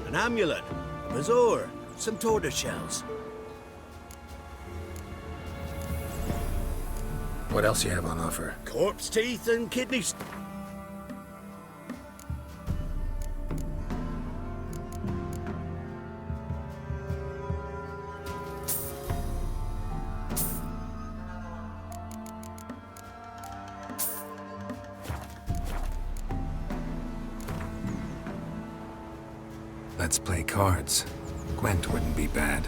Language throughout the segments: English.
an amulet, a bazaar, some tortoise shells. What else you have on offer? Corpse teeth and kidneys. Let's play cards. Gwent wouldn't be bad.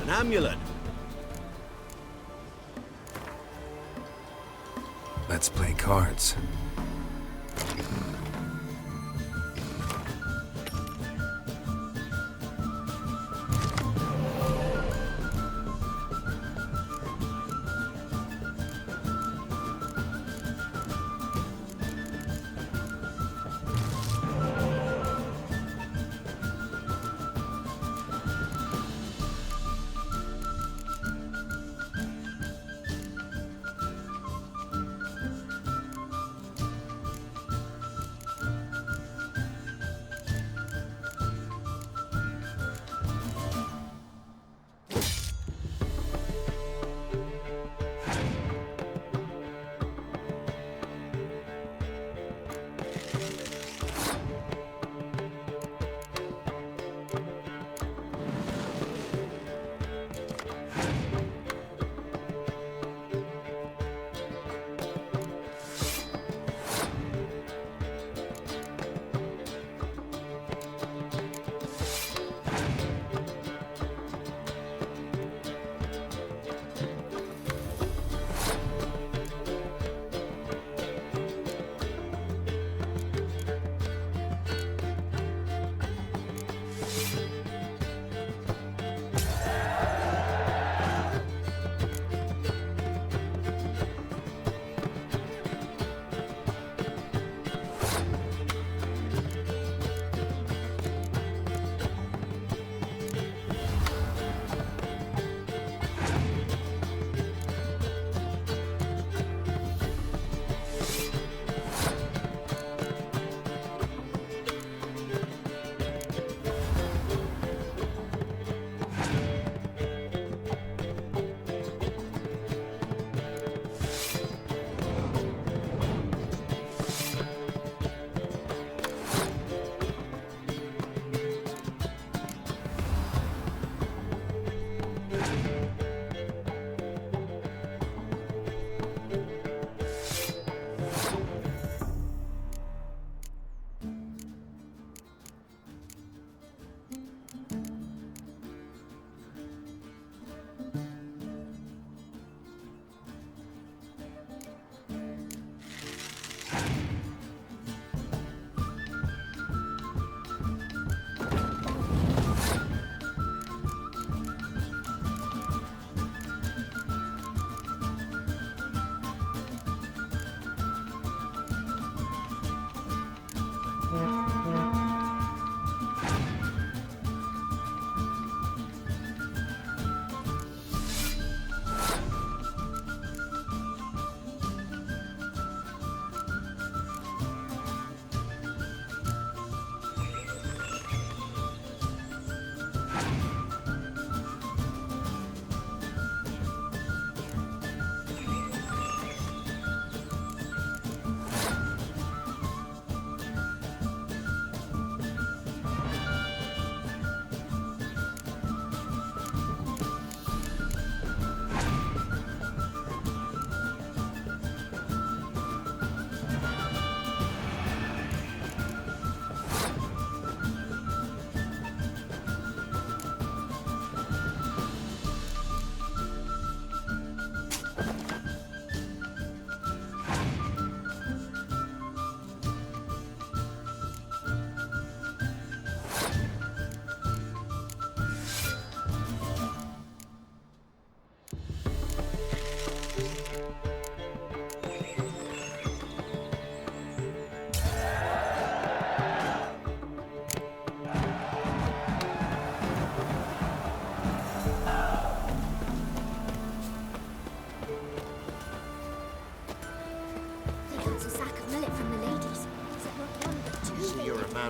An amulet. Let's play cards.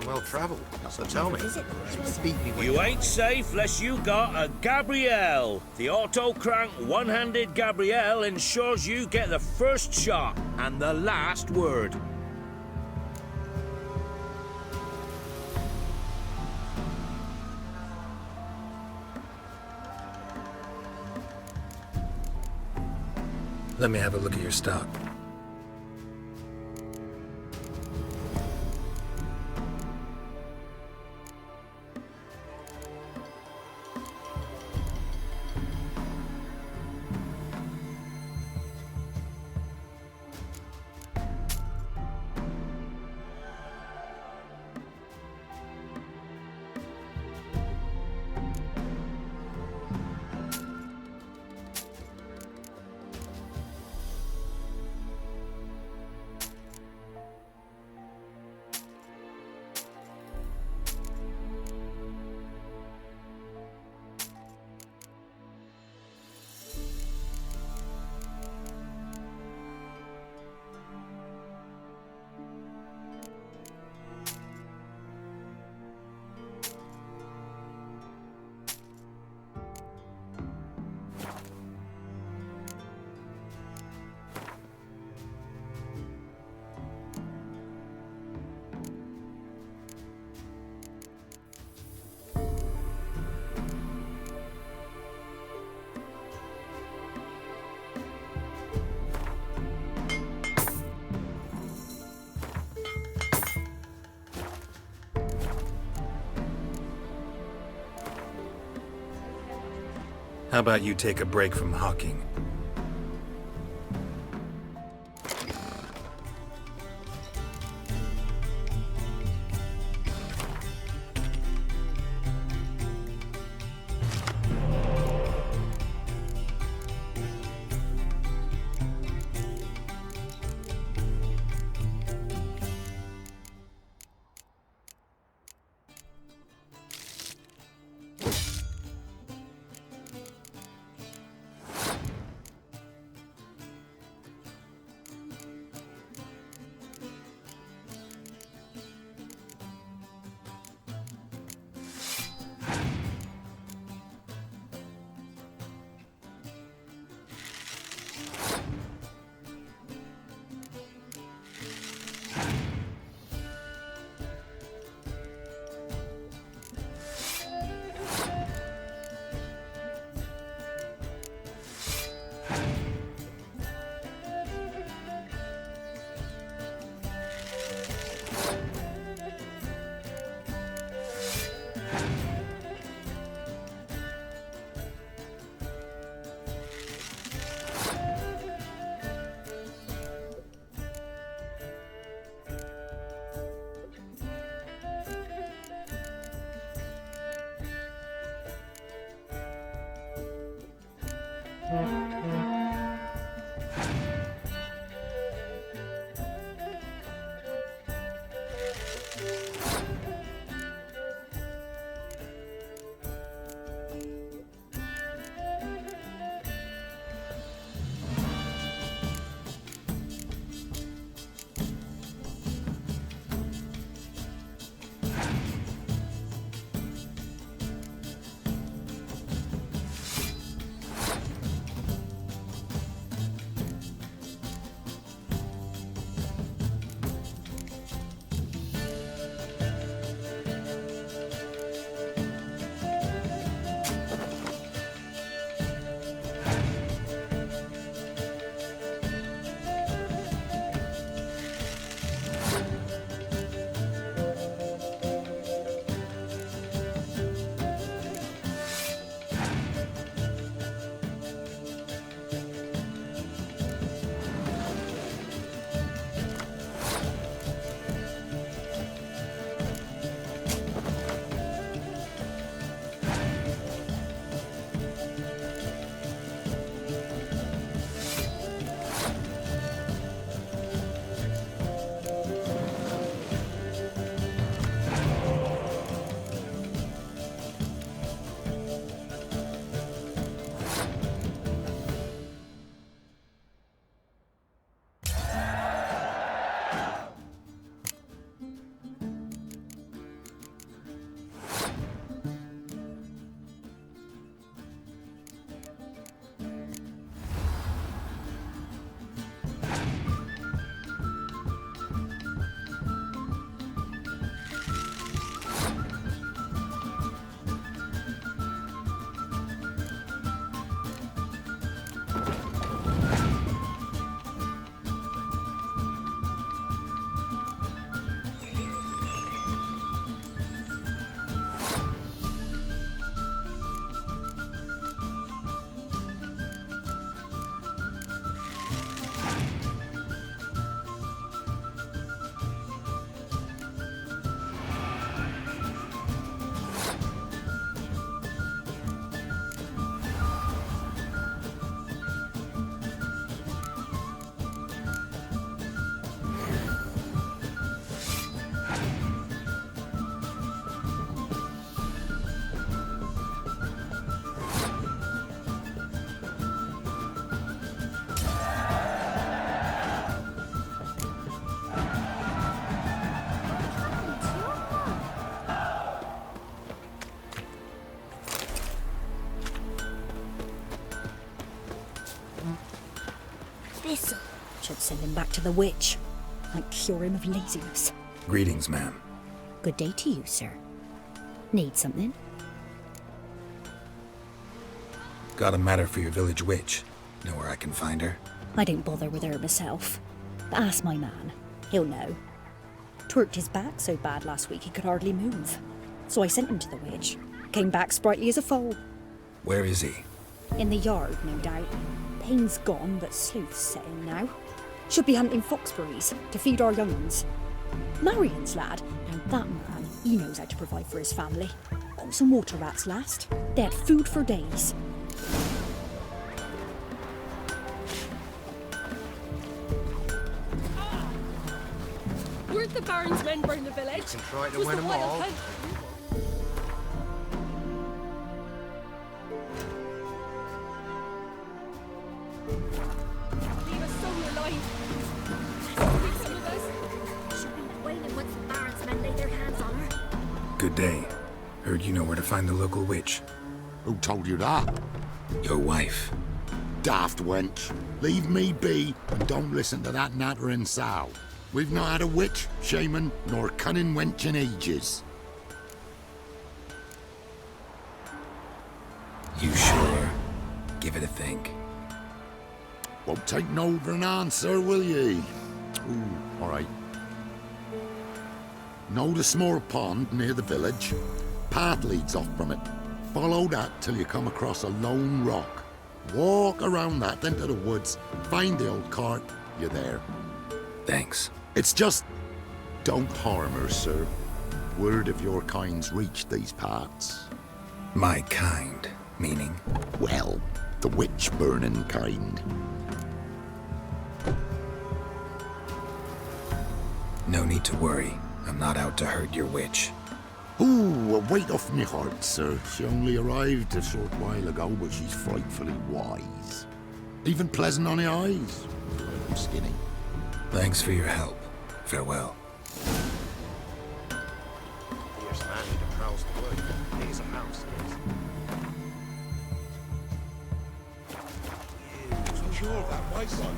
Well travelled, so tell me. Speak me when You ain't safe less you got a Gabrielle. The auto-crank one-handed Gabrielle ensures you get the first shot and the last word. Let me have a look at your stock. How about you take a break from hawking? This'll should send him back to the witch. Might cure him of laziness. Greetings, ma'am. Good day to you, sir. Need something? Got a matter for your village witch. Know where I can find her? I don't bother with her myself. But ask my man. He'll know. Twerked his back so bad last week he could hardly move. So I sent him to the witch. Came back sprightly as a foal. Where is he? In the yard, no doubt. Payne's gone, but Sleuth's setting now. Should be hunting foxberries to feed our young ones. Marion's lad, now that man, he knows how to provide for his family. Got some water rats last. They had food for days. Weren't the Baron's men burn the village? And try to Was win the them wild all. hunt- Leave us so alive. Leave some of us. She'll be wailing once the Baron's men lay their hands on her. Good day. Heard you know where to find the local witch. Who told you that? Your wife. Daft wench. Leave me be and don't listen to that nattering sow. We've not had a witch, shaman, nor cunning wench in ages. You sure? Give it a think. Won't take no for an answer, will ye? Ooh, all right. Know the small pond near the village? Path leads off from it. Follow that till you come across a lone rock. Walk around that into the woods, find the old cart, you're there. Thanks. It's just... don't harm her, sir. Word of your kind's reached these parts. My kind, meaning? Well, the witch-burning kind. No need to worry. I'm not out to hurt your witch. Ooh, a weight off me heart, sir. She only arrived a short while ago, but she's frightfully wise. Even pleasant on the eyes. I'm skinny. Thanks for your help. Farewell. Here's Manny that prowls the wood. Here's a mouse. So sure of that, my son.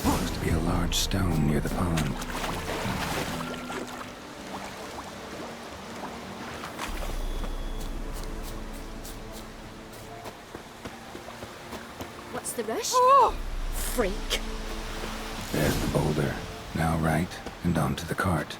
Looks to be a large stone near the pond. What's the rush? Oh! Freak. There's the boulder. Now right, and onto the cart.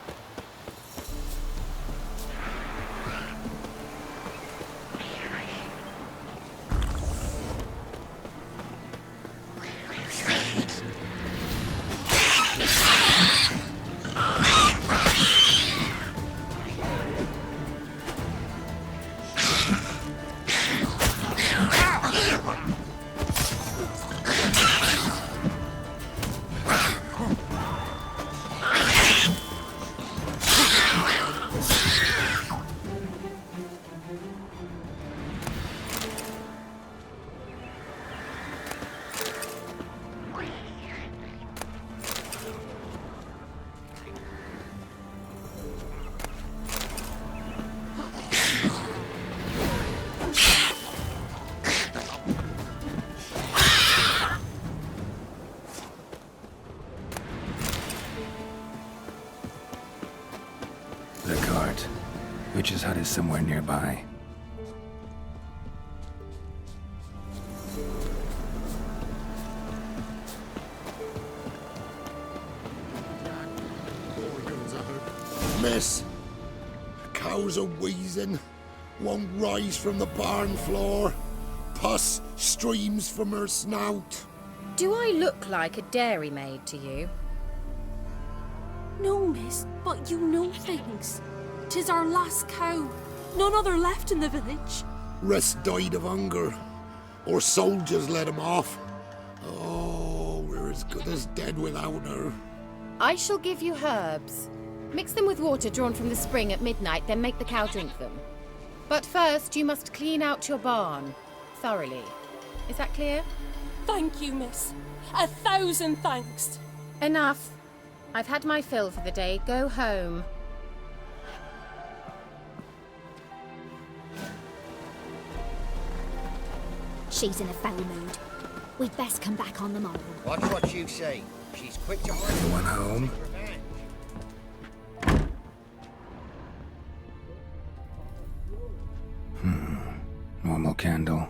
The cart. Witch's hut is somewhere nearby. Miss, the cows are wheezing. Won't rise from the barn floor. Pus streams from her snout. Do I look like a dairymaid to you? No, miss, but you know things. 'Tis our last cow. None other left in the village. Rest died of hunger. Or soldiers let him off. Oh, we're as good as dead without her. I shall give you herbs. Mix them with water drawn from the spring at midnight, then make the cow drink them. But first, you must clean out your barn. Thoroughly. Is that clear? Thank you, miss. 1,000 thanks. Enough. I've had my fill for the day. Go home. She's in a foul mood. We'd best come back on the morrow. Watch what you say. She's quick to harm Anyone home? revenge. Normal candle.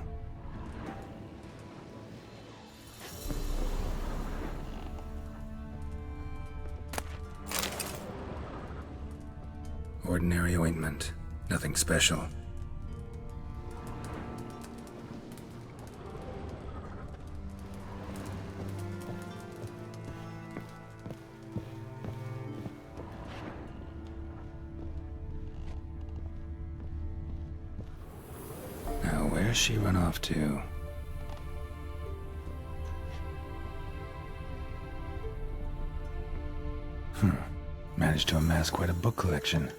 Ordinary ointment. Nothing special. Where's she run off to? Managed to amass quite a book collection.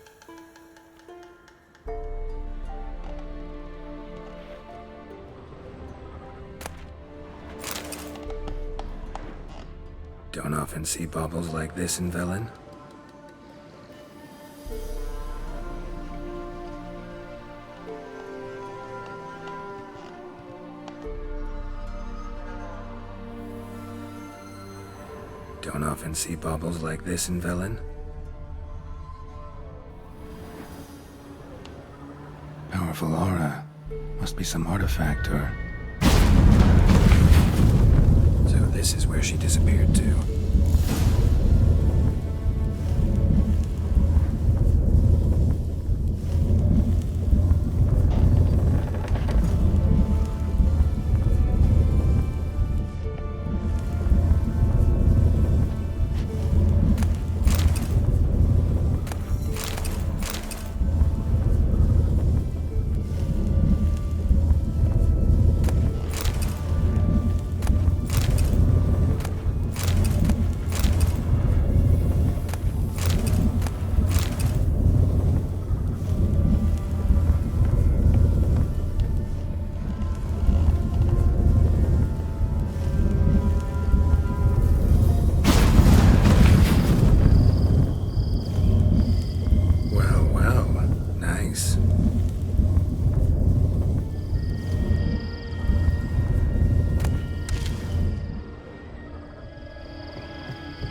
Don't often see baubles like this in Velen. Don't often see baubles like this in Velen. Powerful aura. Must be some artifact or... So this is where she disappeared to.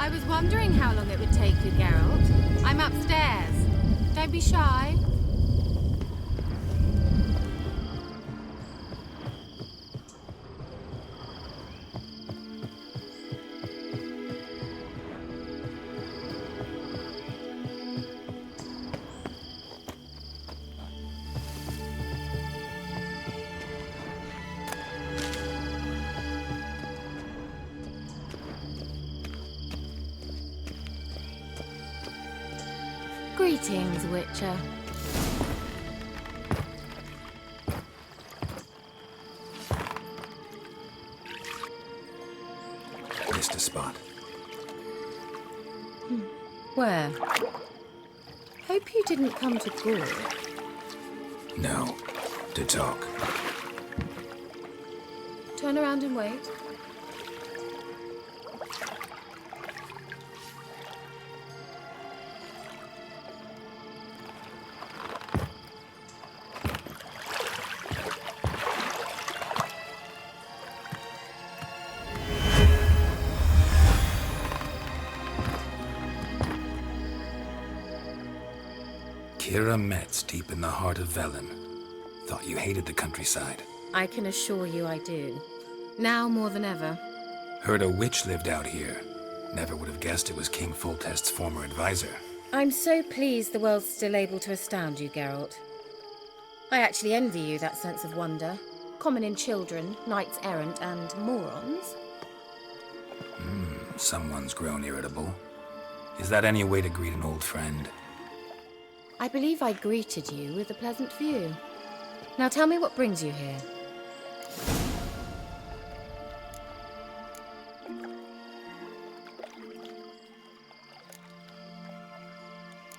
I was wondering how long it would take you, Geralt. I'm upstairs. Don't be shy. Greetings, Witcher. Missed a spot. Where? Hope you didn't come to Gaul. No. To talk. Turn around and wait. Kira Metz, deep in the heart of Velen. Thought you hated the countryside. I can assure you I do. Now more than ever. Heard a witch lived out here. Never would have guessed it was King Foltest's former advisor. I'm so pleased the world's still able to astound you, Geralt. I actually envy you that sense of wonder. Common in children, knights errant, and morons. Someone's grown irritable. Is that any way to greet an old friend? I believe I greeted you with a pleasant view. Now tell me what brings you here.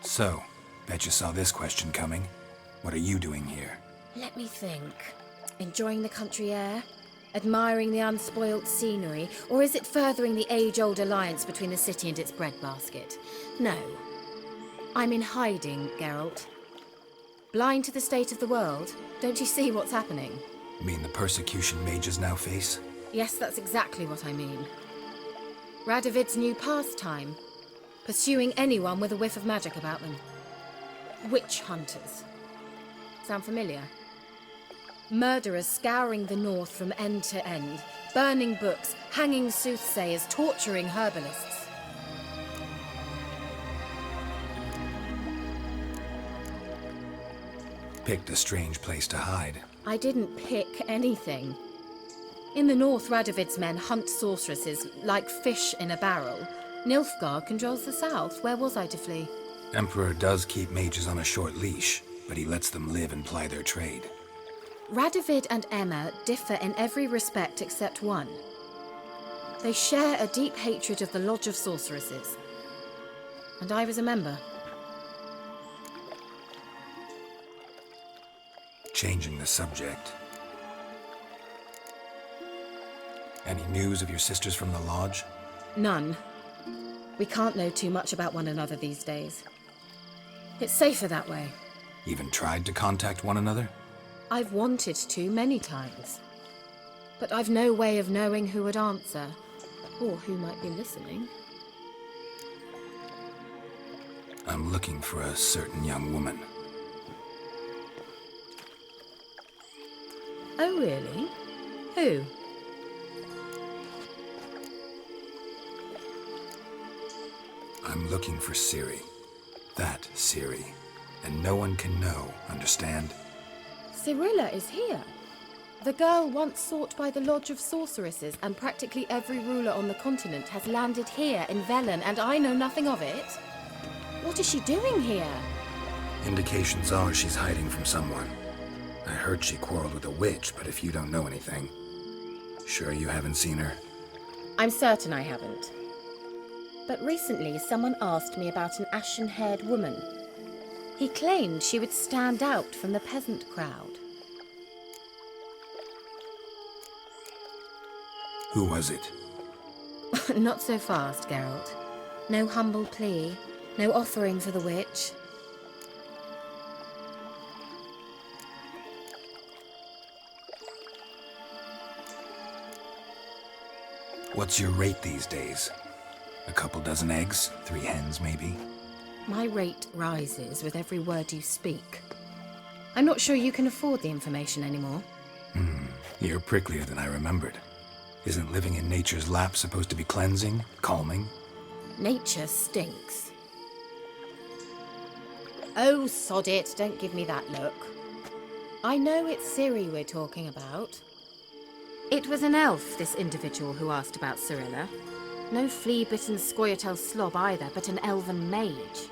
So, bet you saw this question coming. What are you doing here? Let me think. Enjoying the country air? Admiring the unspoilt scenery? Or is it furthering the age-old alliance between the city and its breadbasket? No. I'm in hiding, Geralt. Blind to the state of the world? Don't you see what's happening? Mean the persecution mages now face? Yes, that's exactly what I mean. Radovid's new pastime. Pursuing anyone with a whiff of magic about them. Witch hunters. Sound familiar? Murderers scouring the north from end to end, burning books, hanging soothsayers, torturing herbalists. Picked a strange place to hide. I didn't pick anything. In the north, Radovid's men hunt sorceresses like fish in a barrel. Nilfgaard controls the south. Where was I to flee? Emperor does keep mages on a short leash, but he lets them live and ply their trade. Radovid and Emma differ in every respect except one. They share a deep hatred of the Lodge of Sorceresses. And I was a member. Changing the subject. Any news of your sisters from the lodge? None. We can't know too much about one another these days. It's safer that way. Even tried to contact one another? I've wanted to many times. But I've no way of knowing who would answer, or who might be listening. I'm looking for a certain young woman. Oh, really? Who? I'm looking for Ciri. That Ciri. And no one can know, understand? Cirilla is here. The girl once sought by the Lodge of Sorceresses, and practically every ruler on the continent has landed here in Velen, and I know nothing of it. What is she doing here? Indications are she's hiding from someone. I heard she quarreled with a witch, but if you don't know anything, sure you haven't seen her? I'm certain I haven't. But recently someone asked me about an ashen-haired woman. He claimed she would stand out from the peasant crowd. Who was it? Not so fast, Geralt. No humble plea, no offering for the witch. What's your rate these days? A couple dozen eggs? 3 hens, maybe? My rate rises with every word you speak. I'm not sure you can afford the information anymore. You're pricklier than I remembered. Isn't living in nature's lap supposed to be cleansing, calming? Nature stinks. Oh, sod it, don't give me that look. I know it's Ciri we're talking about. It was an elf, this individual who asked about Cirilla. No flea-bitten Scoia'tael slob either, but an elven mage.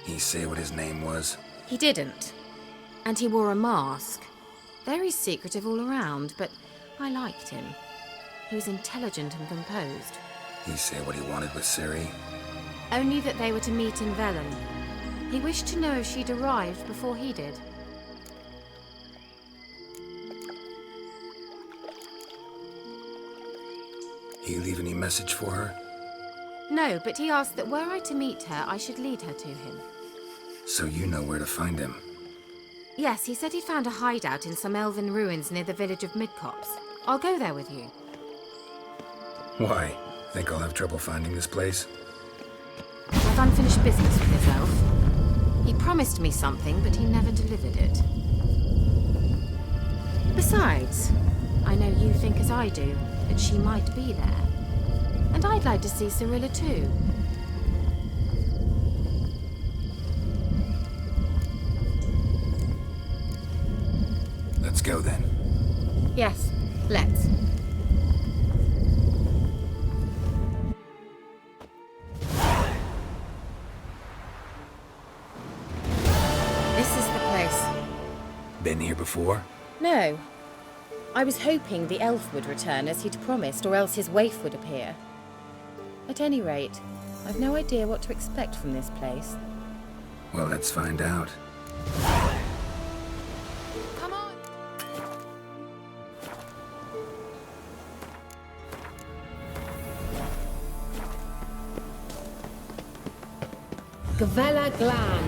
He say what his name was? He didn't. And he wore a mask. Very secretive all around, but I liked him. He was intelligent and composed. He say what he wanted with Ciri? Only that they were to meet in Velen. He wished to know if she'd arrived before he did. He leave any message for her? No, but he asked that were I to meet her, I should lead her to him. So you know where to find him? Yes, he said he found a hideout in some elven ruins near the village of Midcopse. I'll go there with you. Why? Think I'll have trouble finding this place? I've unfinished business with this elf. He promised me something, but he never delivered it. Besides, I know you think as I do, that she might be there. And I'd like to see Cirilla too. Let's go then. Yes, let's. This is the place. Been here before? No. I was hoping the elf would return as he'd promised, or else his waif would appear. At any rate, I've no idea what to expect from this place. Well, let's find out. Come on! Gavella Glan.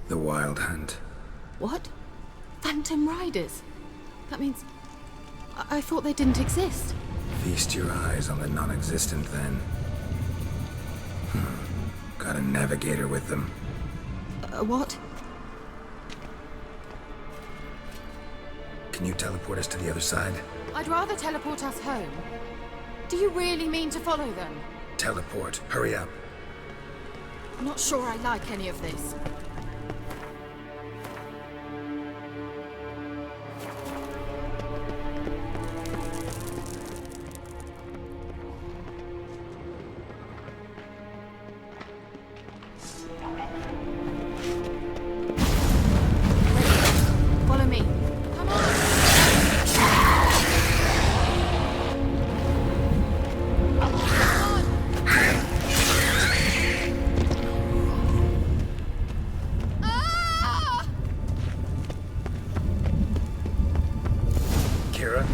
The Wild Hunt. What? Phantom Riders? That means... I thought they didn't exist. Feast your eyes on the non-existent, then. Got a navigator with them. What? Can you teleport us to the other side? I'd rather teleport us home. Do you really mean to follow them? Teleport. Hurry up. I'm not sure I like any of this. Follow me. Come on! Kira?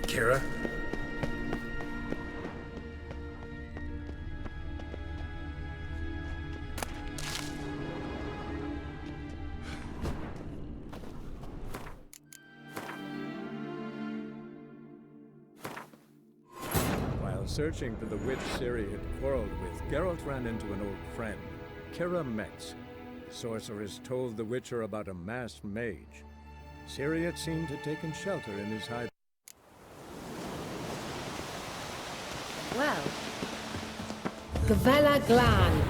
Kira? While searching for the witch Ciri had quarreled with, Geralt ran into an old friend, Kira Metz. The sorceress told the Witcher about a masked mage. Ciri had seemed to taken shelter in his high. Well, Gavella Glan.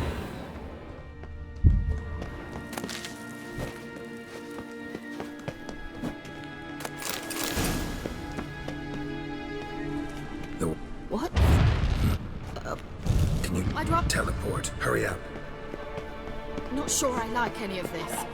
What? Can you I'd rather... teleport? Hurry up. Not sure I like any of this.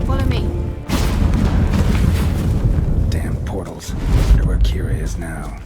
Follow me. Damn portals. Wonder where Kira is now.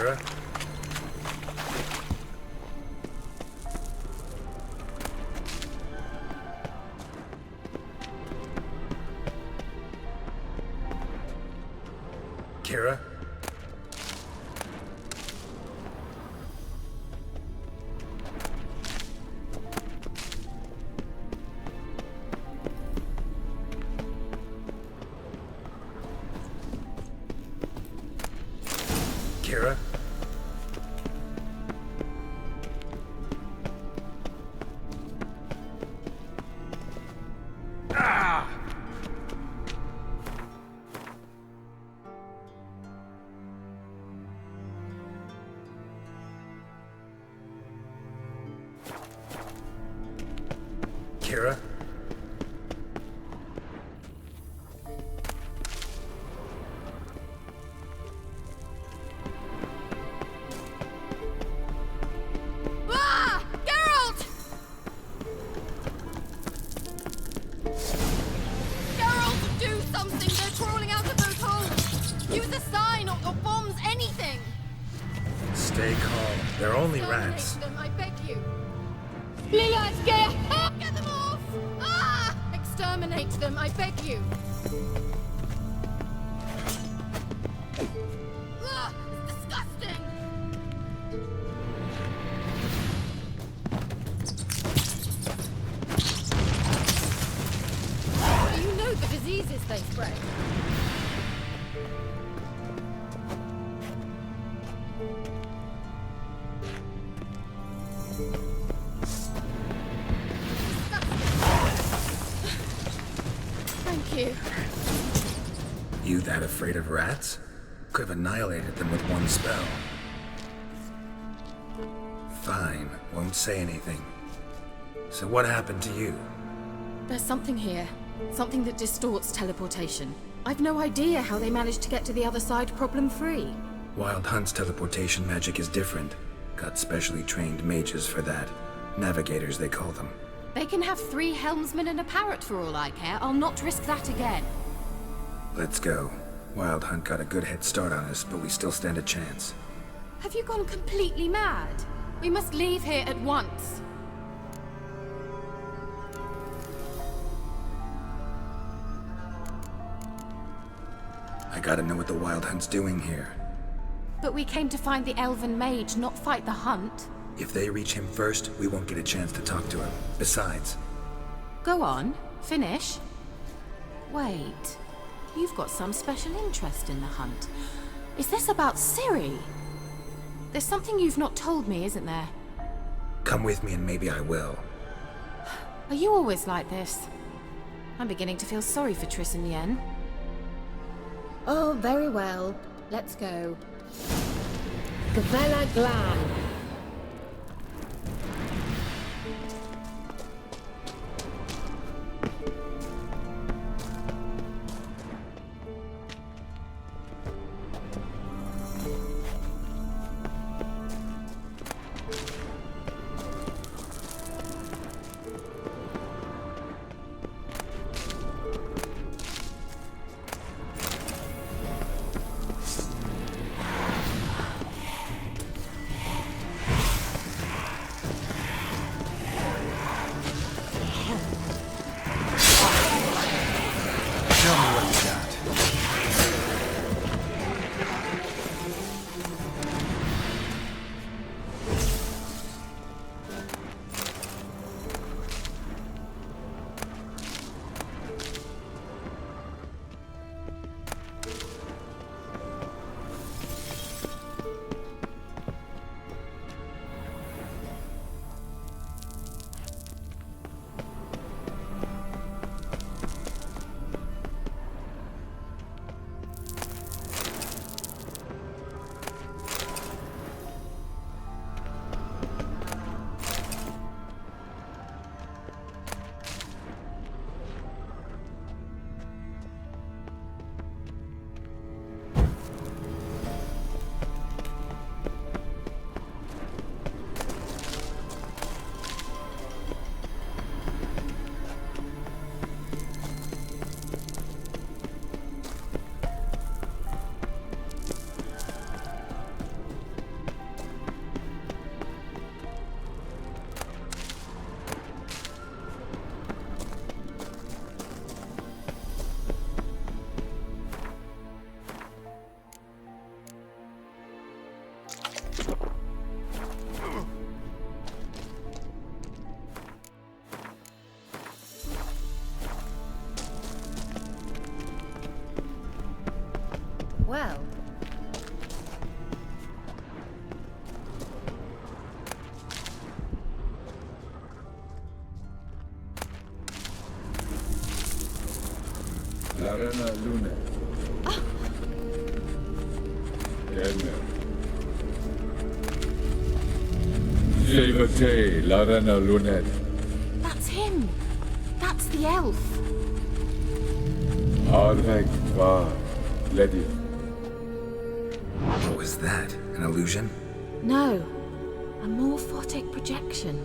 Kira? Kira? Kira? Ah! Kira? Ah! Geralt! Geralt, do something! They're crawling out of those holes! Use a sign or bombs, anything! Stay calm. They're only Exterminate rats. them, I beg you! Get Get them off! Ah! Exterminate them, I beg you! Ah, it's disgusting! You know the diseases they spread. Thank you. You that afraid of rats? Could have annihilated them with one spell. Fine, won't say anything. So what happened to you? There's something here. Something that distorts teleportation. I've no idea how they managed to get to the other side problem-free. Wild Hunt's teleportation magic is different. Got specially trained mages for that. Navigators, they call them. They can have 3 helmsmen and a parrot for all I care. I'll not risk that again. Let's go. Wild Hunt got a good head start on us, but we still stand a chance. Have you gone completely mad? We must leave here at once. I gotta know what the Wild Hunt's doing here. But we came to find the elven mage, not fight the hunt. If they reach him first, we won't get a chance to talk to him. Besides, Go on, finish. Wait, you've got some special interest in the hunt. Is this about Ciri? There's something you've not told me, isn't there? come with me and maybe I will. Are you always like this? I'm beginning to feel sorry for Triss and Yen. Oh, very well. Let's go. Gavella Glan. well. Larena Lune. Edmer. Jevate Larena Lunet. That's him! That's the elf! Arvek Tvar Ledi. What was that? An illusion? No, a morphotic projection.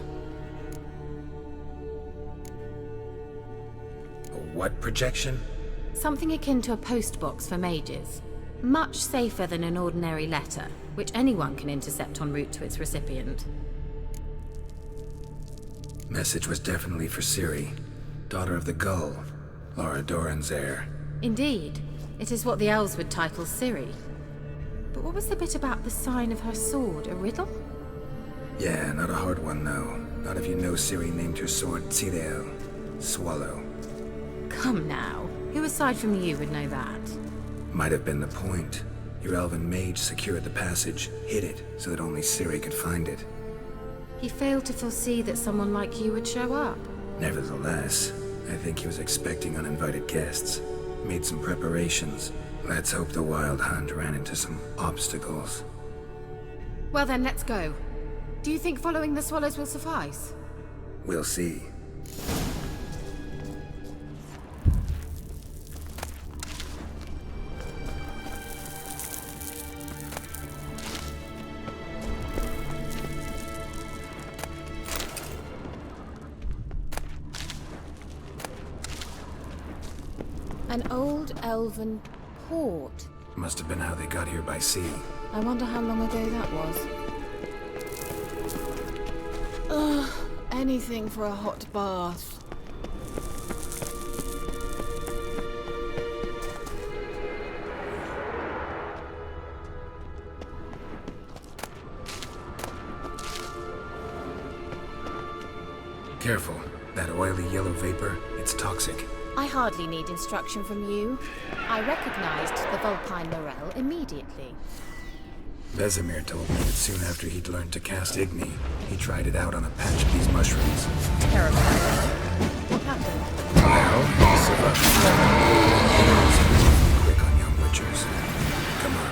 A what projection? Something akin to a postbox for mages. Much safer than an ordinary letter, which anyone can intercept en route to its recipient. Message was definitely for Ciri, daughter of the Gull, Laura Doran's heir. Indeed, it is what the elves would title Ciri. But what was the bit about the sign of her sword, a riddle? Yeah, not a hard one though. Not if you know Ciri named her sword Tirel, Swallow. Come now, who aside from you would know that? Might have been the point. Your elven mage secured the passage, hid it, so that only Ciri could find it. He failed to foresee that someone like you would show up. Nevertheless, I think he was expecting uninvited guests. Made some preparations. Let's hope the Wild Hunt ran into some obstacles. Well then, let's go. Do you think following the swallows will suffice? We'll see. An old elven port. Must have been how they got here by sea. I wonder how long ago that was. Ugh, anything for a hot bath. Careful. That oily yellow vapor, it's toxic. I hardly need instruction from you. I recognized the Vulpine Morel immediately. Vesemir told me that soon after he'd learned to cast Igni, he tried it out on a patch of these mushrooms. Terrible. What happened? Well, he survived. Quick on young witchers. Come on.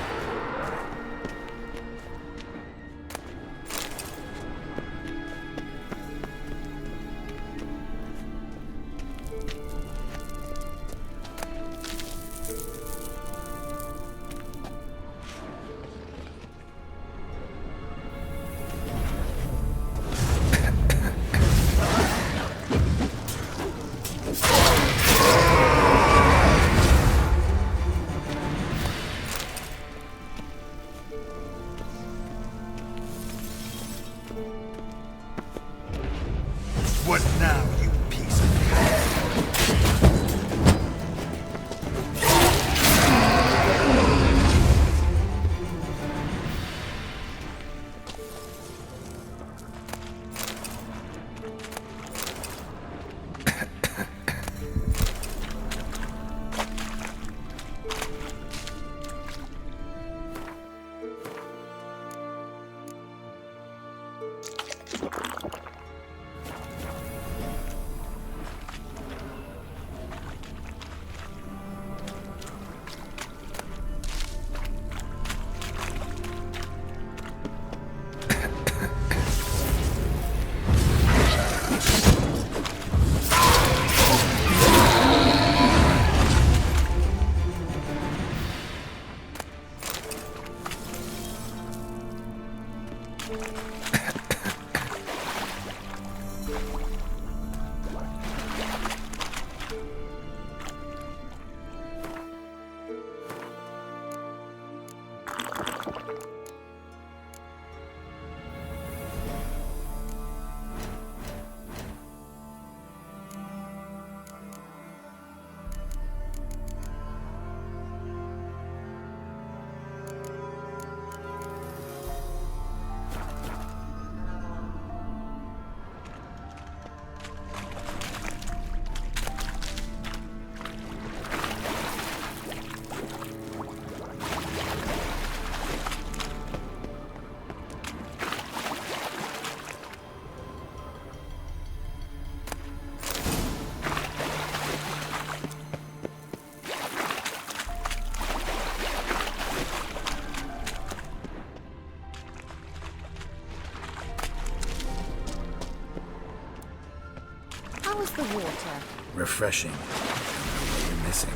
refreshing. What you're missing.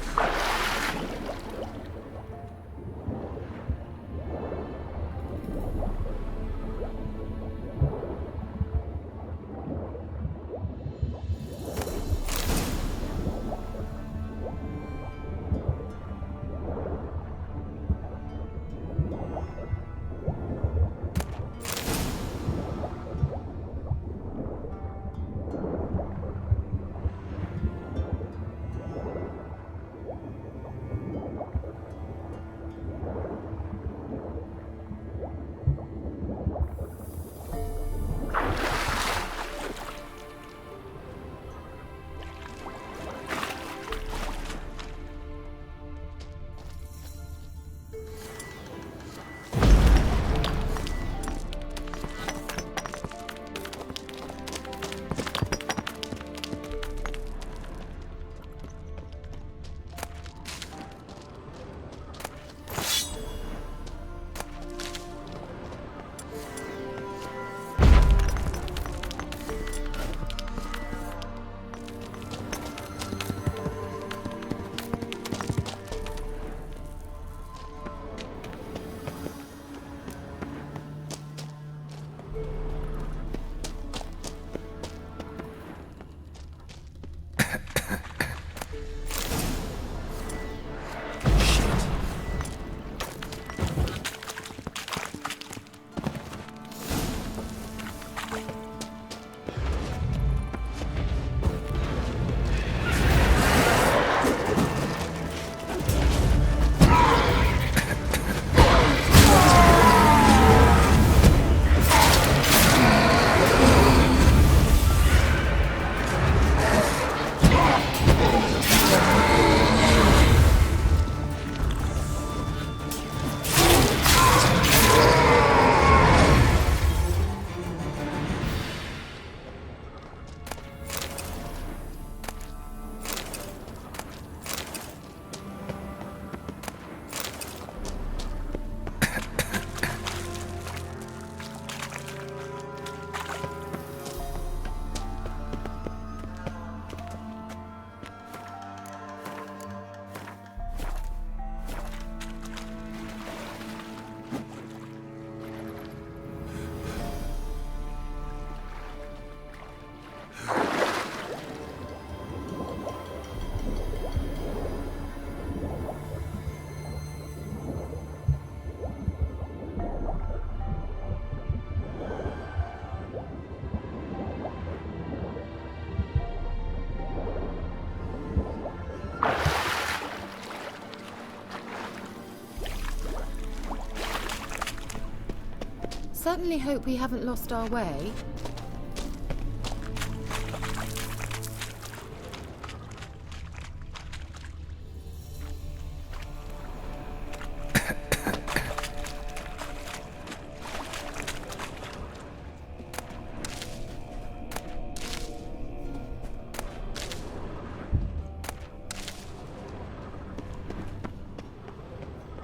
Certainly hope we haven't lost our way.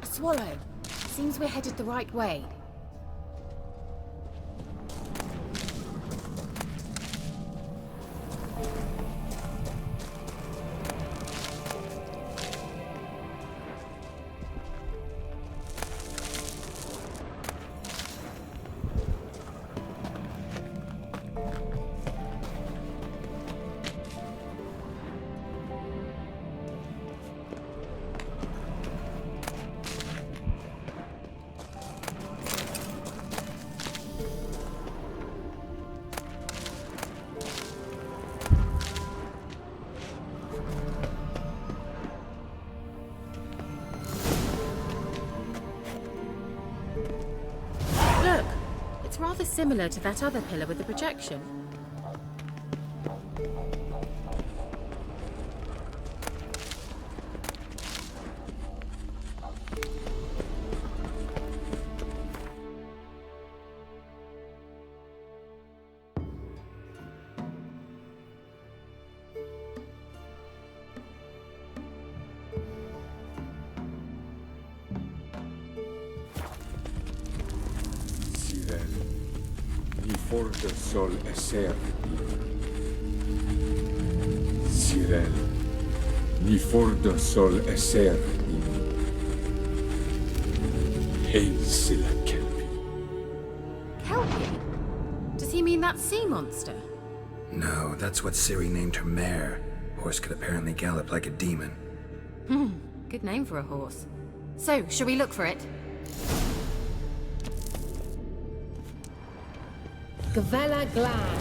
A swallow. Seems we're headed the right way. Look, it's rather similar to that other pillar with the projection. Ni for del sol eser. Sirel, ni fordo sol eser in. Hail sila kelpi. Kelpie? Does he mean that sea monster? No, that's what Ciri named her mare. Horse could apparently gallop like a demon. Good name for a horse. So, shall we look for it? Gavella Glan.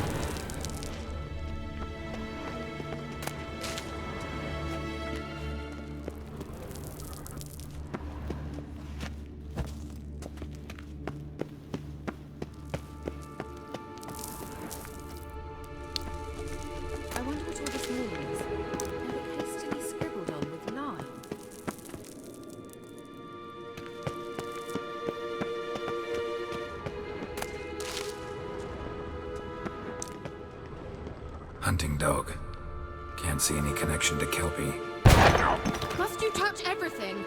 I wonder what all this means. Have it hastily scribbled on with lines. Hunting dog. Can't see any connection to Kelpie. Must you touch everything?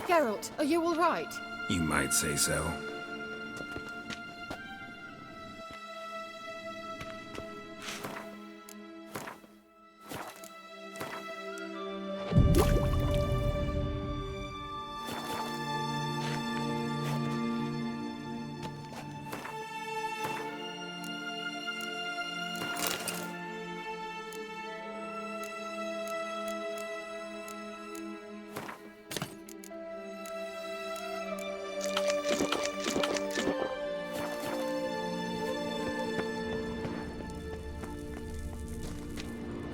Geralt, are you all right? You might say so.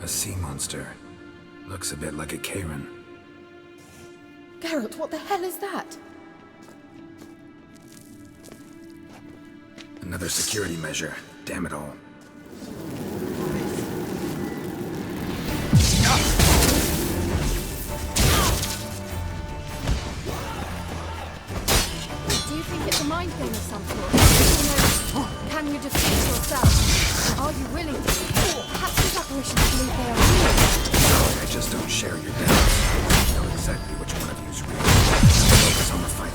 A sea monster. Looks a bit like a Karen. Geralt, what the hell is that? Another security measure. Damn it all. Do you think it's a mind game of some sort? You know, can you defeat yourself? Are you willing to? Perhaps these apparitions believe they are real. Sorry, I just don't share your doubts. I know exactly which one of you is real. Focus on the fight.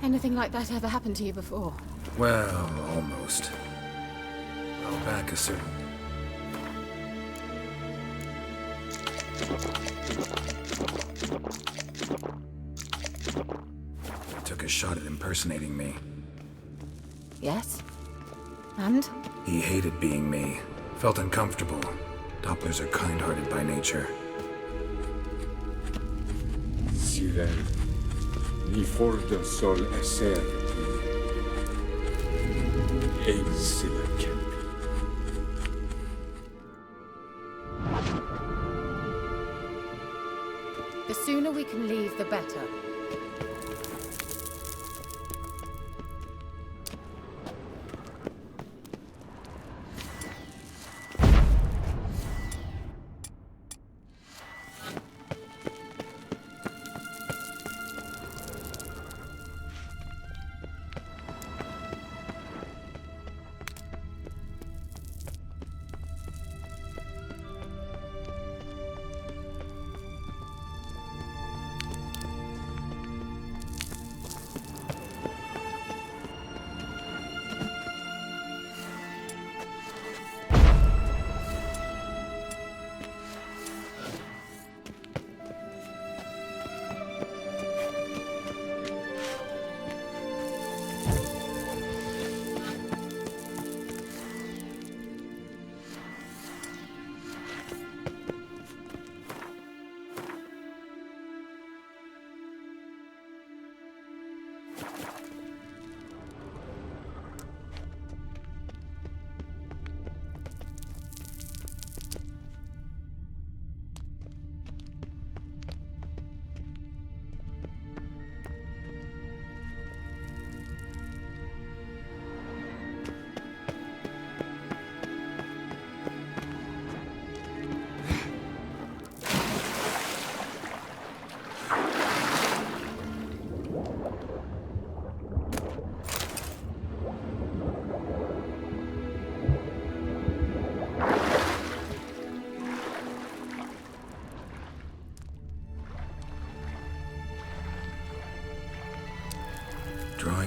Anything like that ever happened to you before? Well, almost. Well, back a certain... He took a shot at impersonating me. Yes? And? He hated being me. Felt uncomfortable. Dopplers are kind-hearted by nature. Sirel, ni fordo sol eser in. Hail sila kelpi. The sooner we can leave, the better.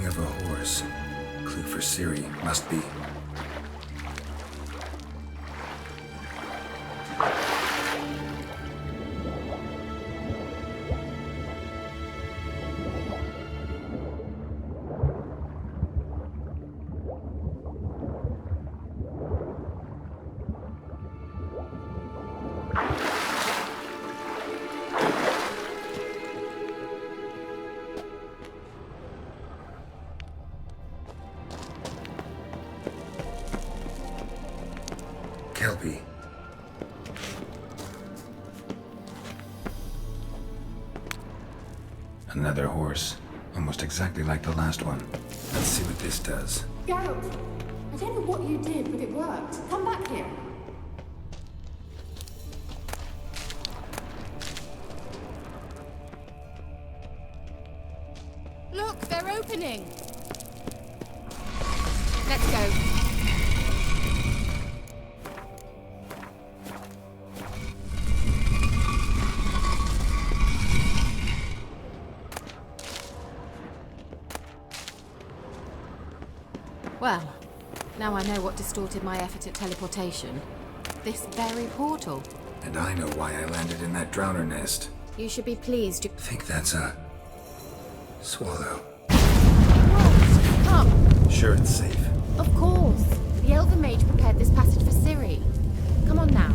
Smelling of a horse. Clue for Siri, must be. Kelpie. Another horse. Almost exactly like the last one. Let's see what this does. Geralt, I don't know what you did, but it worked. Come back here. Look, they're opening. Let's go. Well, now I know what distorted my effort at teleportation. This very portal. And I know why I landed in that drowner nest. You should be pleased. I think that's a... swallow. What? Come. Sure it's safe. Of course. The Elven Mage prepared this passage for Ciri. Come on now.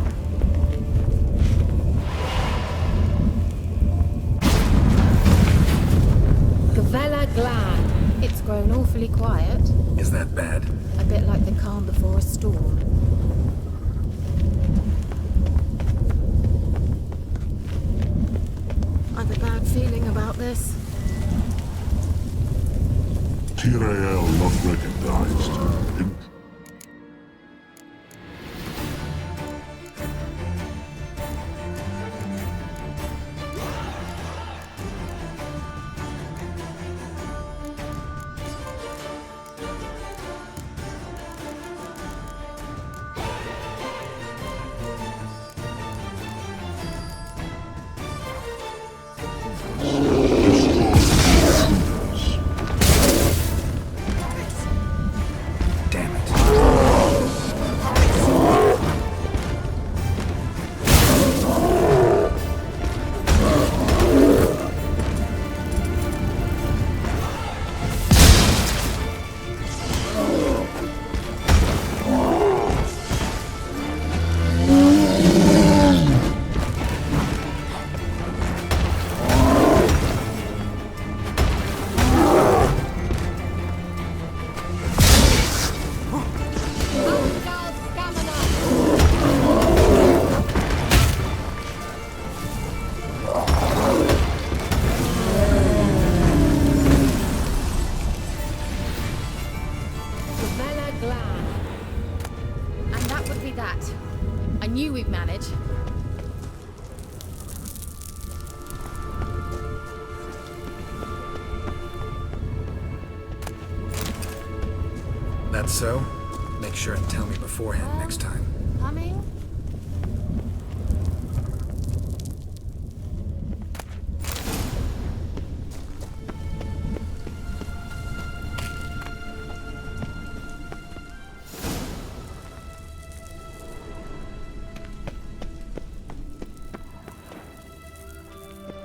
Gavella Glan. It's grown awfully quiet. Is that bad? A bit like the calm before a storm. I've a bad feeling about this. Tyrael not recognized. Damn it. Gavella Glan. And that would be that. I knew we'd manage. That's so? Make sure and tell me beforehand next time. Coming?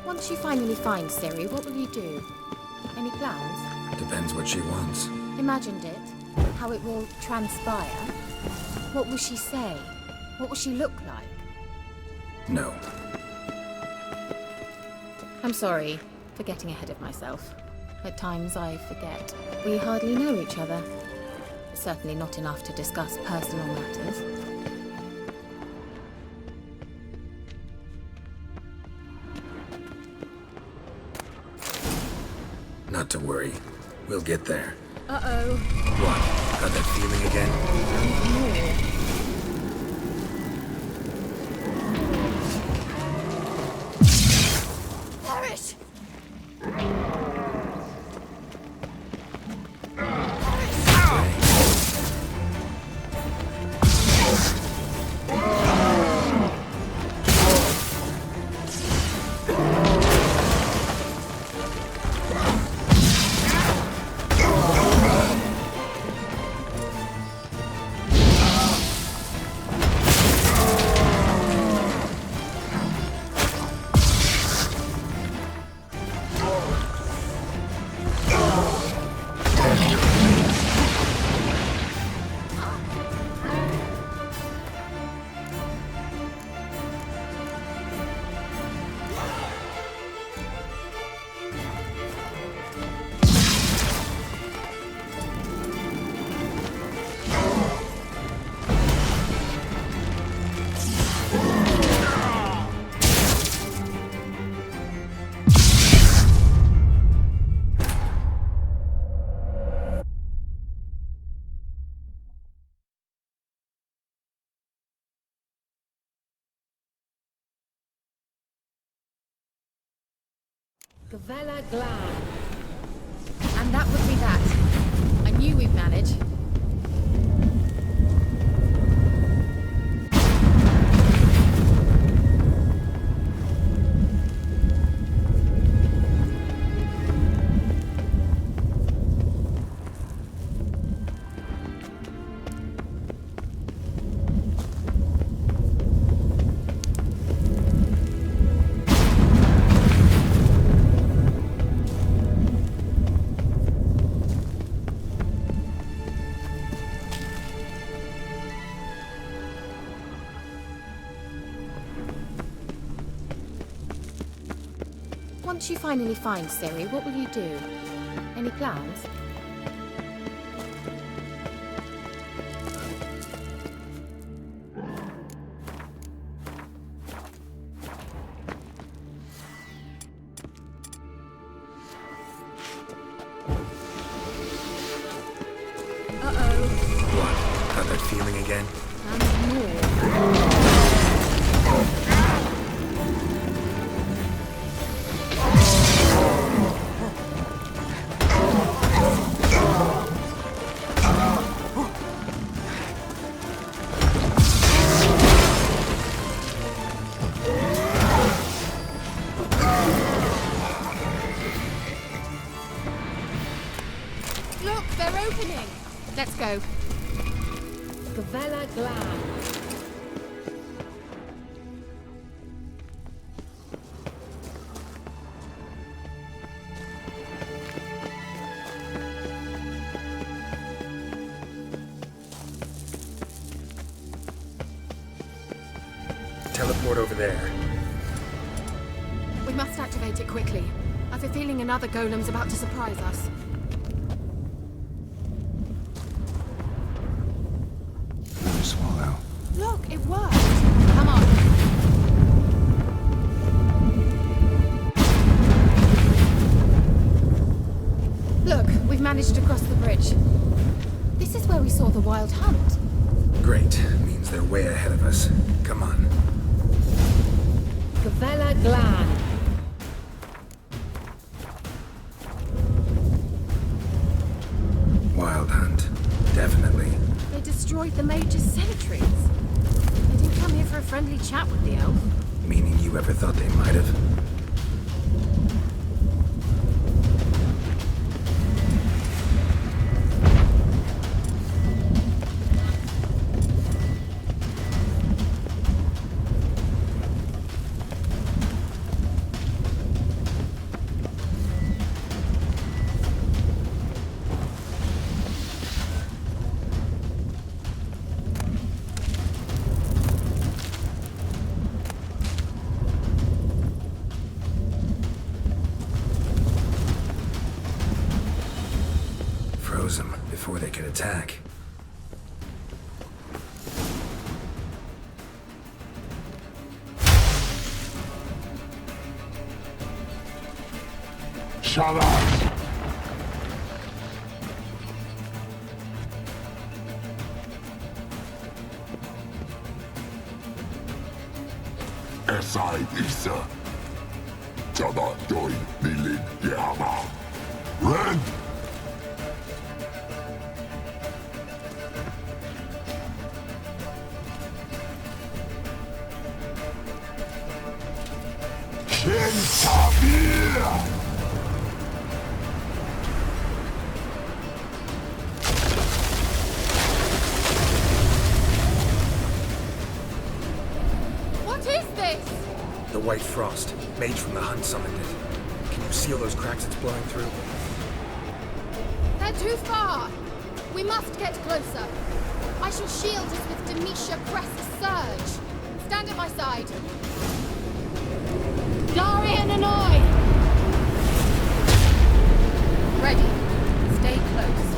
Once you finally find Ciri, what will you do? Any plans? Depends what she wants. Imagined it? How it will transpire? What will she say? What will she look like? No. I'm sorry for getting ahead of myself. At times I forget. We hardly know each other. Certainly not enough to discuss personal matters. Not to worry. We'll get there. Uh-oh. What? Got that feeling again? Perish! Gavella Glan. And that would be that. I knew we'd manage. Once you finally find Siri, what will you do? Any plans? What? Got that feeling again? And more. Look, they're opening! Let's go. Gavella Glan. Teleport over there. We must activate it quickly. I've a feeling another golem's about to surprise us. Swallow. Look, it worked! Come on. Look, we've managed to cross the bridge. This is where we saw the wild hunt. Great. Means they're way ahead of us. Come on. Gavella Glan. Wild hunt. Definitely. They destroyed the Major's sentries. They didn't come here for a friendly chat with the elf. Meaning you ever thought they might have? Froze them before they could attack. Shut up! Esai Isa. Jada Doi Nilin Yama. Red! Kentabir! What is this? The White Frost. Mage from the hunt summoned it. Can you seal those cracks it's blowing through? They're too far. We must get closer. I shall shield us with Demisha Crest Surge. Stand at my side. Darian and I! Ready. Stay close.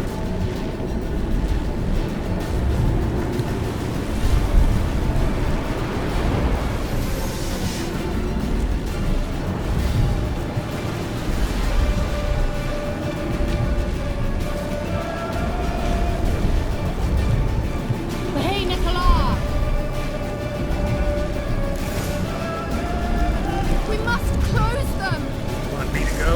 Hey, Nicola! We must close them! Want me to go?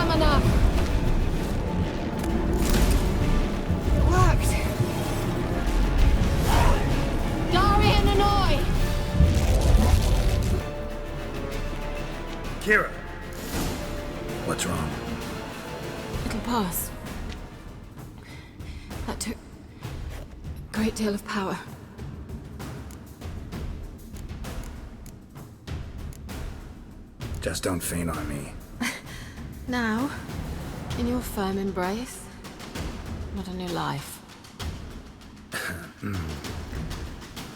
Stamina! It worked! Darian Annoy! Kira! What's wrong? It'll pass. That took a great deal of power. Just don't faint on me. Now, in your firm embrace, not a new life.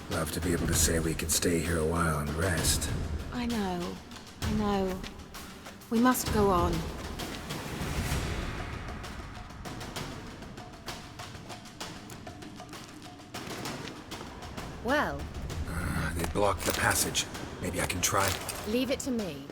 Love to be able to say we could stay here a while and rest. I know. We must go on. Well, They blocked the passage. Maybe I can try. leave it to me.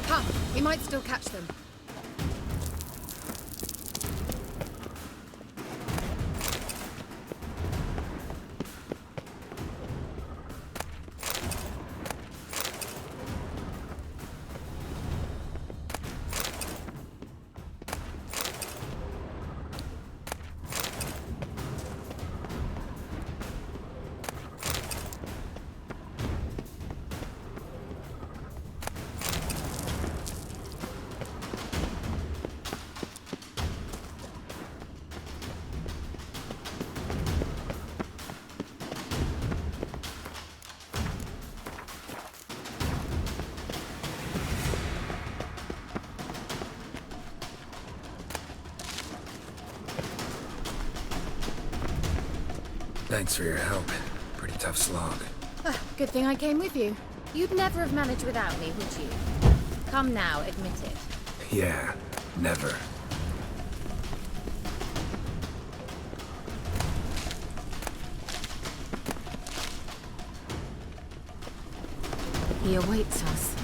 Come, we might still catch them. Thanks for your help. Pretty tough slog. Good thing I came with you. You'd never have managed without me, would you? Come now, admit it. Yeah, never. He awaits us.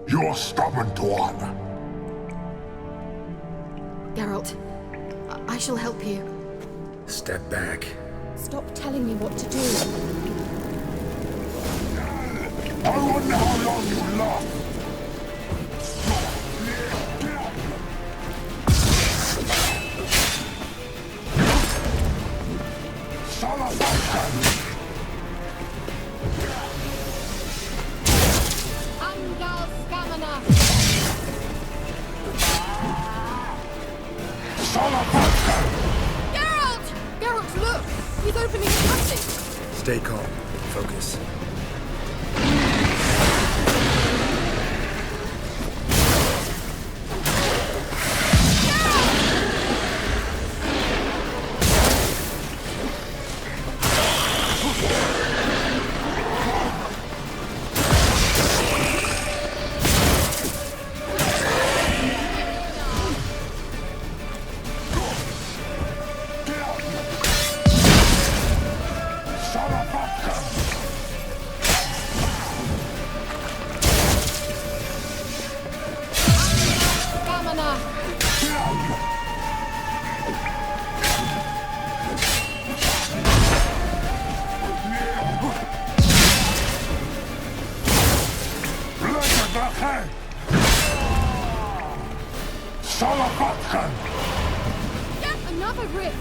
You stubborn twat! Geralt, I shall help you. Step back. Stop telling me what to do. I wonder how long you last! Angal Stamina! Geralt! Geralt, look! He's opening a passage! Stay calm. Focus. Yet another rift!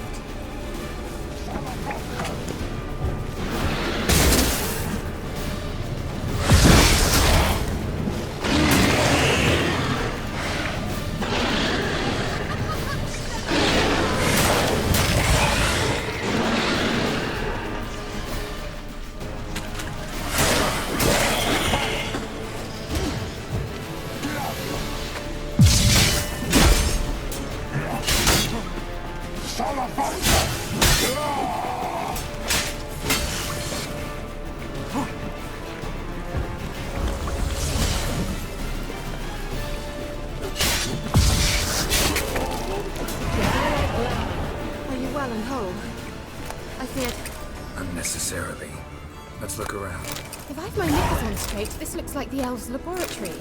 Let's look around. If I've my knickers on straight, this looks like the elves' laboratory.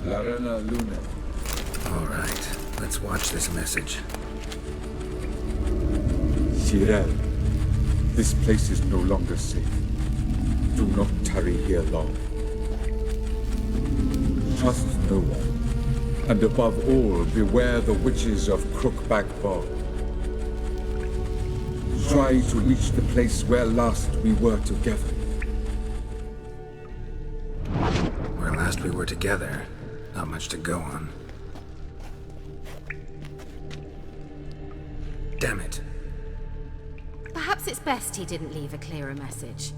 Larena Luna. All right, let's watch this message. Sirel, this place is no longer safe. Do not tarry here long. Trust no one. And above all, beware the witches of Crookback Bog. Try to reach the place where last we were together. Where last we were together. Not much to go on. Damn it. Perhaps it's best he didn't leave a clearer message.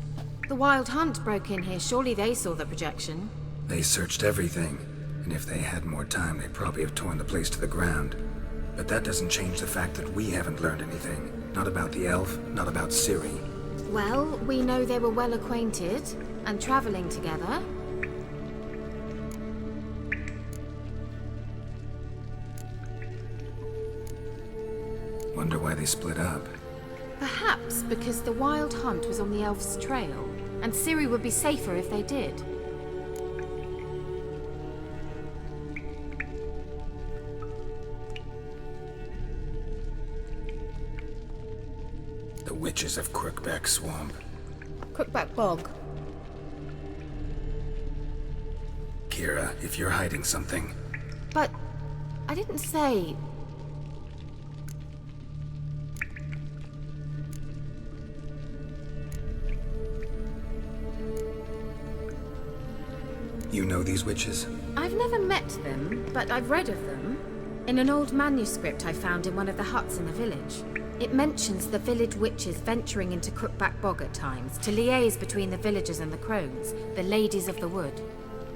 The Wild Hunt broke in here. Surely they saw the projection. They searched everything, and if they had more time, they'd probably have torn the place to the ground. But that doesn't change the fact that we haven't learned anything. Not about the elf, not about Ciri. Well, we know they were well acquainted and traveling together. Wonder why they split up. Perhaps because the Wild Hunt was on the elf's trail, and Ciri would be safer if they did. The witches of Crookback Swamp. Crookback Bog. Kira, if you're hiding something. But I didn't say... You know these witches? I've never met them, but I've read of them. In an old manuscript I found in one of the huts in the village. It mentions the village witches venturing into Crookback Bog at times to liaise between the villagers and the crones, the ladies of the wood.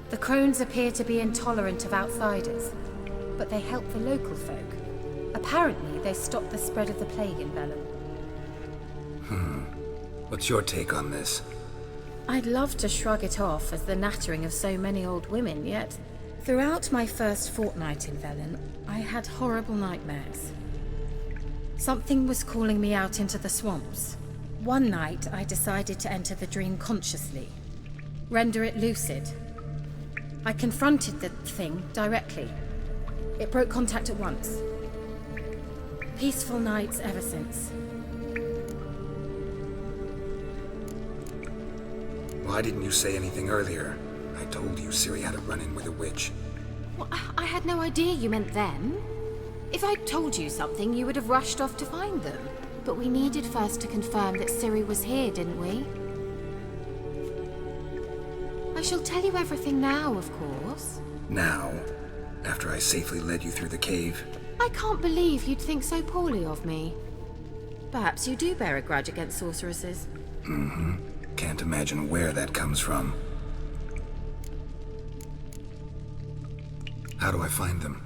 The crones appear to be intolerant of outsiders, but they help the local folk. Apparently, they stopped the spread of the plague in Velen. What's your take on this? I'd love to shrug it off as the nattering of so many old women, yet throughout my first fortnight in Velen, I had horrible nightmares. Something was calling me out into the swamps. One night, I decided to enter the dream consciously, render it lucid. I confronted the thing directly. It broke contact at once. Peaceful nights ever since. Why didn't you say anything earlier? I told you Ciri had a run-in with a witch. Well, I had no idea you meant then. If I'd told you something, you would have rushed off to find them. But we needed first to confirm that Ciri was here, didn't we? I shall tell you everything now, of course. Now? After I safely led you through the cave? I can't believe you'd think so poorly of me. Perhaps you do bear a grudge against sorceresses. Mm-hmm. Can't imagine where that comes from. How do I find them?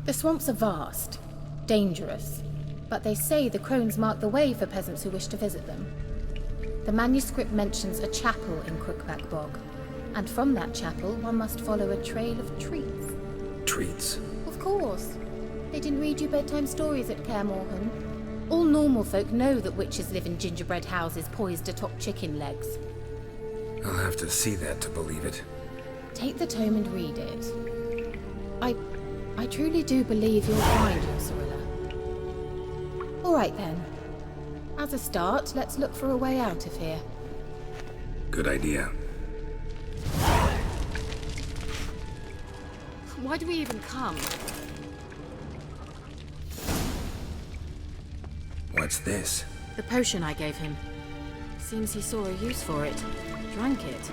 The swamps are vast, dangerous, but they say the crones mark the way for peasants who wish to visit them. The manuscript mentions a chapel in Crookback Bog, and from that chapel one must follow a trail of treats. Treats? Of course. They didn't read you bedtime stories at Kaer Morhen. All normal folk know that witches live in gingerbread houses poised atop chicken legs. I'll have to see that to believe it. Take the tome and read it. I truly do believe you'll find your Cirilla. All right then. As a start, let's look for a way out of here. Good idea. Why do we even come? What's this? The potion I gave him. Seems he saw a use for it. Drank it.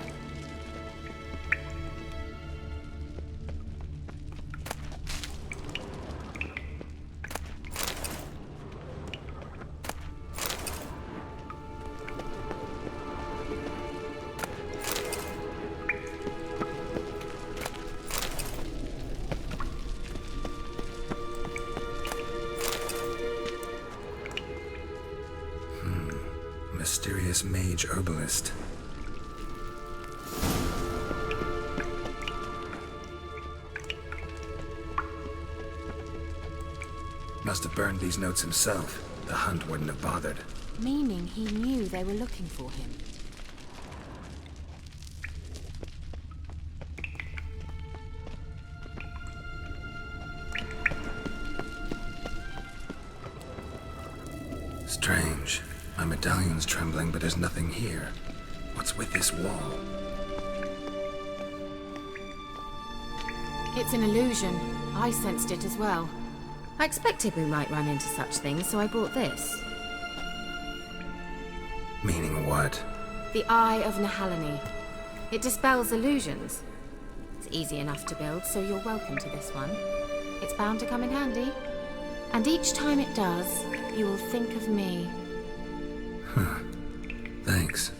Mysterious mage herbalist. Must have burned these notes himself. The hunt wouldn't have bothered. Meaning he knew they were looking for him. Strange. My medallion's trembling, but there's nothing here. What's with this wall? It's an illusion. I sensed it as well. I expected we might run into such things, so I brought this. Meaning what? The Eye of Nahalani. It dispels illusions. It's easy enough to build, so you're welcome to this one. It's bound to come in handy. And each time it does, you will think of me. Huh. Thanks.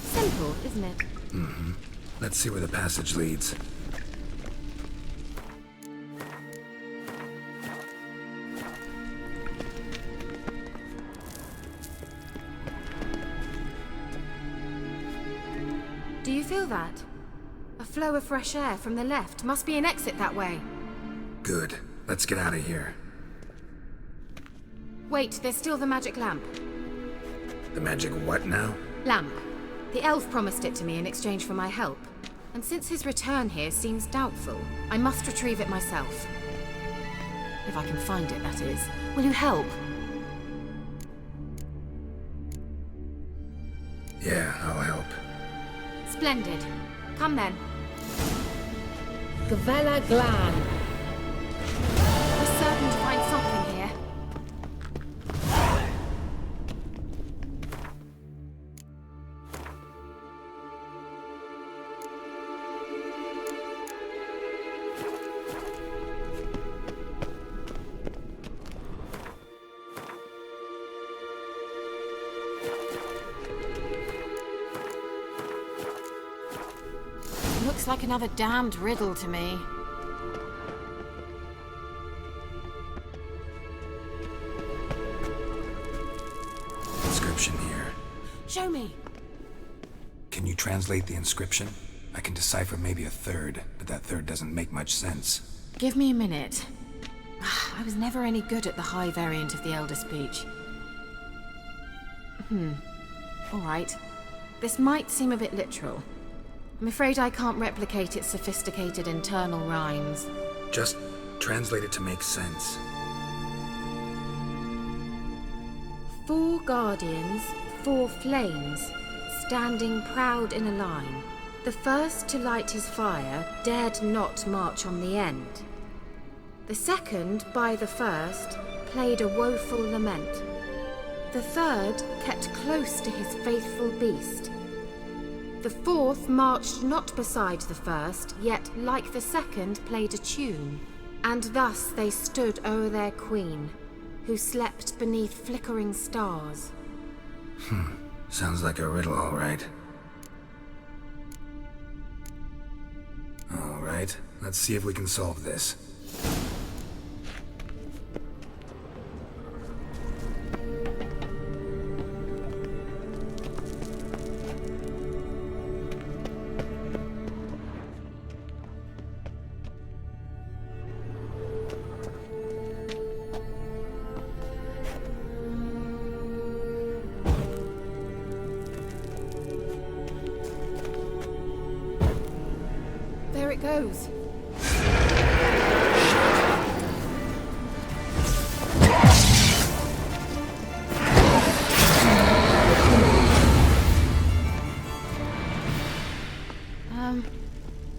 Simple, isn't it? Mm-hmm. Let's see where the passage leads. Do you feel that? A flow of fresh air from the left. Must be an exit that way. Good. Let's get out of here. Wait, there's still the magic lamp. The magic what now? Lamp. The elf promised it to me in exchange for my help. And since his return here seems doubtful, I must retrieve it myself. If I can find it, that is. Will you help? Yeah, I'll help. Splendid. Come then. Gavella Glan. We're certain to find something here. Looks like another damned riddle to me. Inscription here. Show me. Can you translate the inscription? I can decipher maybe a third, but that third doesn't make much sense. Give me a minute. I was never any good at the high variant of the Elder Speech. All right. This might seem a bit literal. I'm afraid I can't replicate its sophisticated internal rhymes. Just translate it to make sense. 4 guardians, 4 flames, standing proud in a line. The first to light his fire dared not march on the end. The second, by the first, played a woeful lament. The third kept close to his faithful beast. The fourth marched not beside the first, yet, like the second, played a tune. And thus they stood o'er their queen, who slept beneath flickering stars. Sounds like a riddle, all right. All right, let's see if we can solve this. There it goes.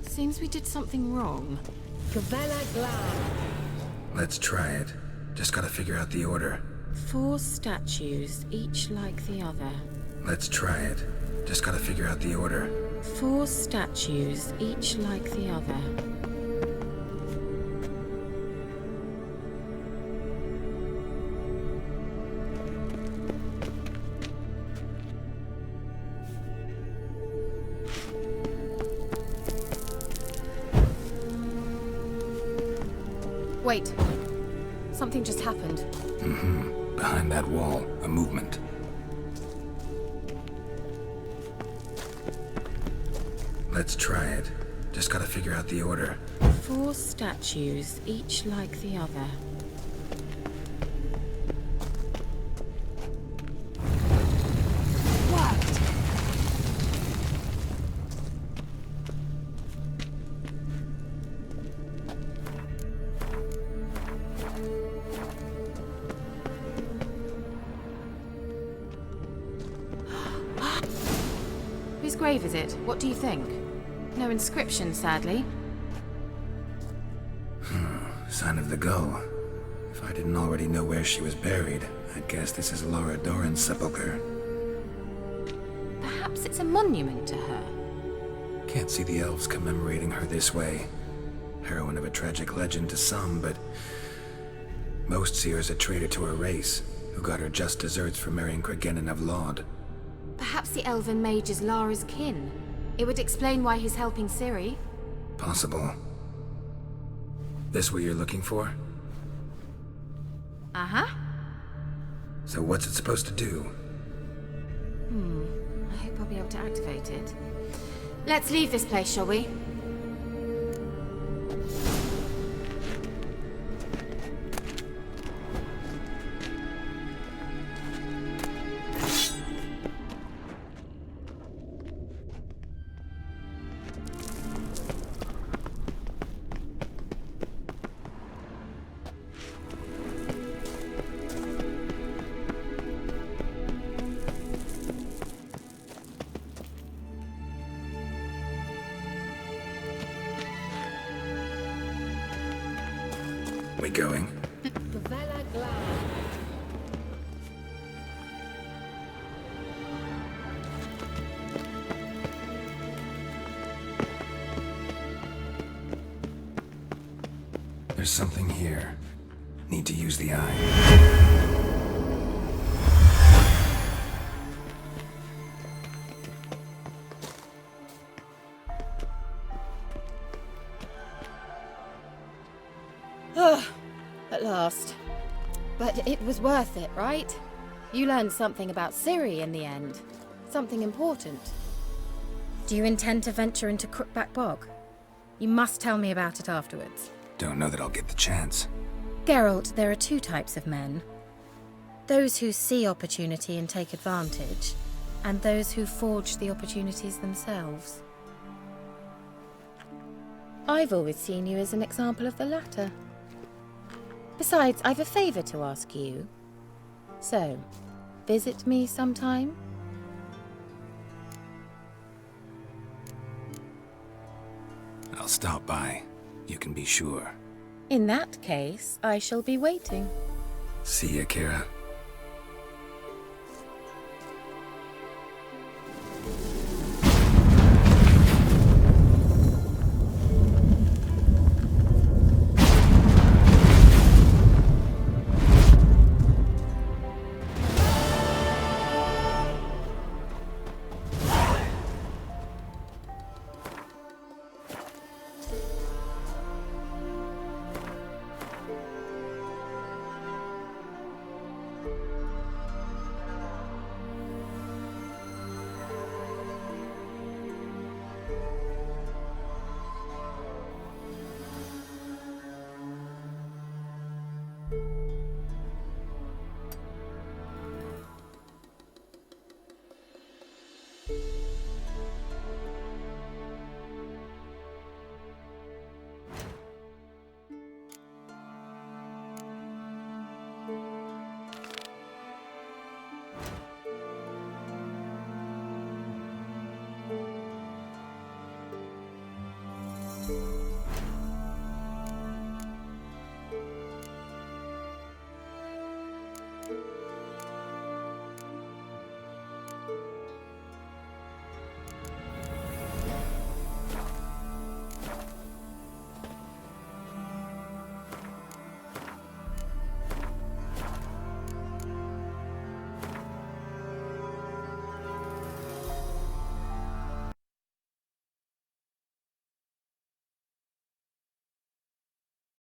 Seems we did something wrong. Gavella Glan. Let's try it. Just gotta figure out the order. 4 statues, each like the other. Let's try it. Just gotta figure out the order. 4 statues, each like the other. Wait. Something just happened. Mm-hmm. Behind that wall, a movement. Let's try it. Just gotta figure out the order. 4 statues, each like the other. Whose grave is it? What do you think? No inscription, sadly. Sign of the gull. If I didn't already know where she was buried, I'd guess this is Laura Doran's sepulcher. Perhaps it's a monument to her. Can't see the elves commemorating her this way. Heroine of a tragic legend to some, but most see her as a traitor to her race, who got her just deserts for marrying Cregennan of Laud. Perhaps the elven mage is Lara's kin. It would explain why he's helping Ciri. Possible. This what you're looking for? Uh-huh. So what's it supposed to do? I hope I'll be able to activate it. Let's leave this place, shall we? We going? Gavella Glad. There's something here. Need to use the eye. At last. But it was worth it, right? You learned something about Ciri in the end. Something important. Do you intend to venture into Crookback Bog? You must tell me about it afterwards. Don't know that I'll get the chance. Geralt, there are 2 types of men. Those who see opportunity and take advantage, and those who forge the opportunities themselves. I've always seen you as an example of the latter. Besides, I've a favor to ask you. So, visit me sometime? I'll stop by. You can be sure. In that case, I shall be waiting. See ya, Kira.